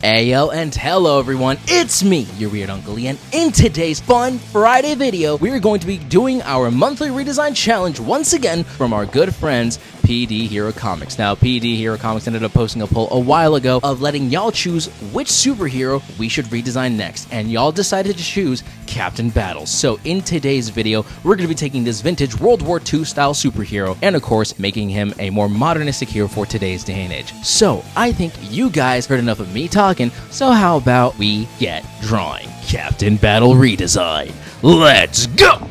Ayo and hello everyone, it's me, your weird Uncle Lee, and in today's fun Friday video, we are going to be doing our monthly redesign challenge once again from our good friends PD Hero Comics. Now, PD Hero Comics ended up posting a poll a while ago of letting y'all choose which superhero we should redesign next, and y'all decided to choose Captain Battle. So in today's video, we're going to be taking this vintage World War II style superhero and of course making him a more modernistic hero for today's day and age. So I think you guys heard enough of me talking, so how about we get drawing Captain Battle redesign? Let's go!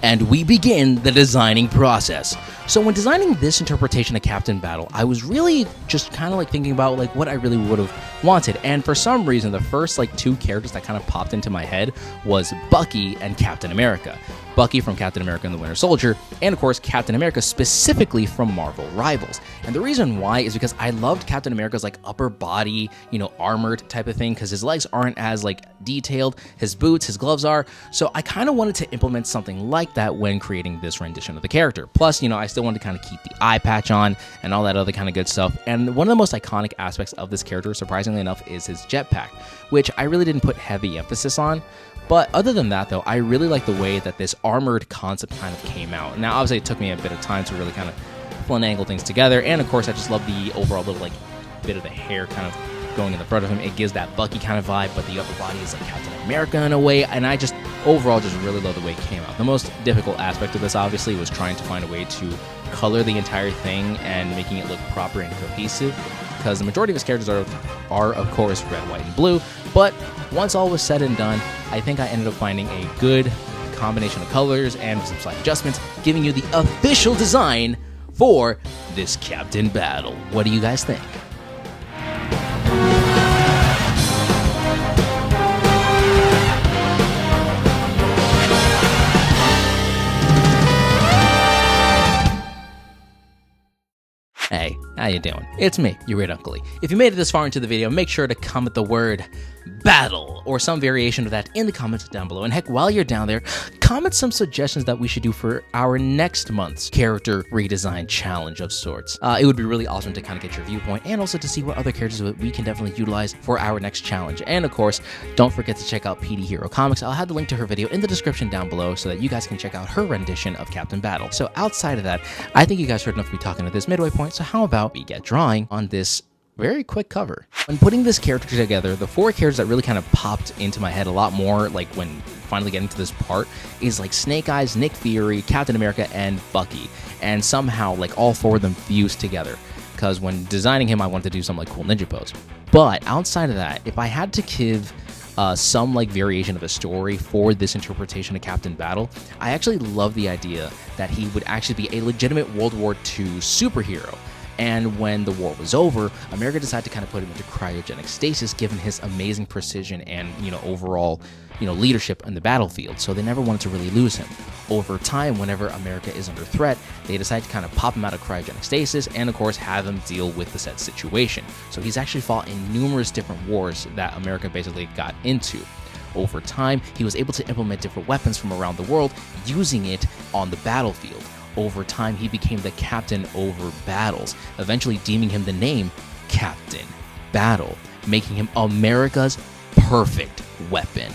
And we begin the designing process. So when designing this interpretation of Captain Battle, I was really just kind of like thinking about like what I really would have wanted. And for some reason, the first like two characters that kind of popped into my head was Bucky and Captain America. Bucky from Captain America and the Winter Soldier, and of course Captain America specifically from Marvel Rivals. And the reason why is because I loved Captain America's like upper body, armored type of thing, because his legs aren't as like detailed, his boots, his gloves are. So I kind of wanted to implement something like that when creating this rendition of the character. Plus, I still wanted to kind of keep the eye patch on and all that other kind of good stuff. And one of the most iconic aspects of this character, surprisingly enough, is his jetpack, which I really didn't put heavy emphasis on. But other than that, though, I really like the way that this armored concept kind of came out. Now, obviously, it took me a bit of time to really kind of finagle things together. And, of course, I just love the overall little, like, bit of the hair kind of going in the front of him. It gives that Bucky kind of vibe, but the upper body is like Captain America in a way. And I just, overall, just really love the way it came out. The most difficult aspect of this, obviously, was trying to find a way to color the entire thing and making it look proper and cohesive, because the majority of his characters are of course red, white, and blue. But once all was said and done, I think I ended up finding a good combination of colors and some slight adjustments, giving you the official design for this Captain Battle. What do you guys think? Hey, how you doing? It's me, your weird Uncle Lee. If you made it this far into the video, make sure to comment the word battle or some variation of that in the comments down below. And heck, while you're down there, comment some suggestions that we should do for our next month's character redesign challenge of sorts. It would be really awesome to kind of get your viewpoint and also to see what other characters we can definitely utilize for our next challenge. And of course, don't forget to check out PD Hero Comics. I'll have the link to her video in the description down below so that you guys can check out her rendition of Captain Battle. So outside of that, I think you guys heard enough of me talking at this midway point, so how about we get drawing on this very quick cover. When putting this character together, the four characters that really kind of popped into my head a lot more, like when finally getting to this part, is like Snake Eyes, Nick Fury, Captain America, and Bucky. And somehow, like, all four of them fused together, because when designing him, I wanted to do some like cool ninja pose. But outside of that, if I had to give some like variation of a story for this interpretation of Captain Battle, I actually love the idea that he would actually be a legitimate World War II superhero. And when the war was over, America decided to kind of put him into cryogenic stasis, given his amazing precision and, overall, leadership in the battlefield. So they never wanted to really lose him. Over time, whenever America is under threat, they decide to kind of pop him out of cryogenic stasis and, of course, have him deal with the said situation. So he's actually fought in numerous different wars that America basically got into. Over time, he was able to implement different weapons from around the world, using it on the battlefield. Over time, he became the captain over battles, eventually deeming him the name Captain Battle, making him America's perfect weapon.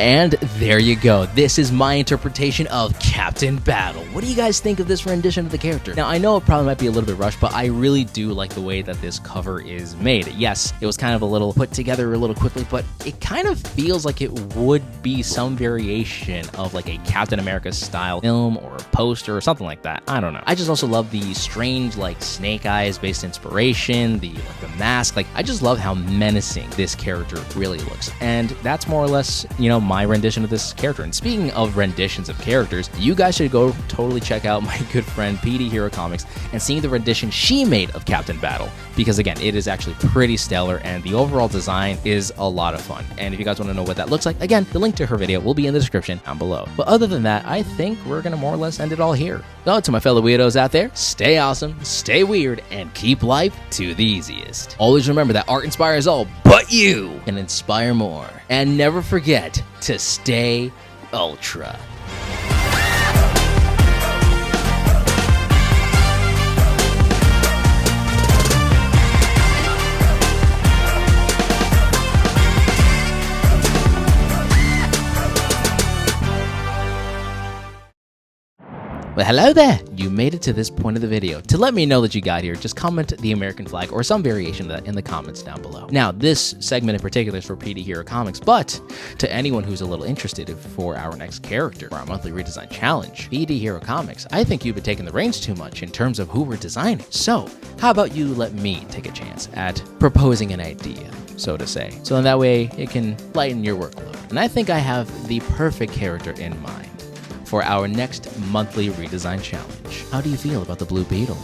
And there you go. This is my interpretation of Captain Battle. What do you guys think of this rendition of the character? Now, I know it probably might be a little bit rushed, but I really do like the way that this cover is made. Yes, it was kind of a little put together a little quickly, but it kind of feels like it would be some variation of like a Captain America style film or a poster or something like that. I don't know. I just also love the strange like Snake Eyes based inspiration, the mask. Like, I just love how menacing this character really looks. And that's more or less, my rendition of this character. And speaking of renditions of characters, you guys should go totally check out my good friend PD Hero Comics and seeing the rendition she made of Captain Battle, because again, it is actually pretty stellar and the overall design is a lot of fun. And if you guys want to know what that looks like, again, the link to her video will be in the description down below. But other than that, I think we're gonna more or less end it all here. So to my fellow weirdos out there, stay awesome, stay weird, and keep life to the easiest. Always remember that art inspires all, but you can inspire more. And never forget to stay ultra. Well, hello there! You made it to this point of the video. To let me know that you got here, just comment the American flag or some variation of that in the comments down below. Now, this segment in particular is for PD Hero Comics, but to anyone who's a little interested for our next character for our monthly redesign challenge, PD Hero Comics, I think you've been taking the reins too much in terms of who we're designing. So, how about you let me take a chance at proposing an idea, so to say. So in that way, it can lighten your workload. And I think I have the perfect character in mind for our next monthly redesign challenge. How do you feel about the Blue Beetle?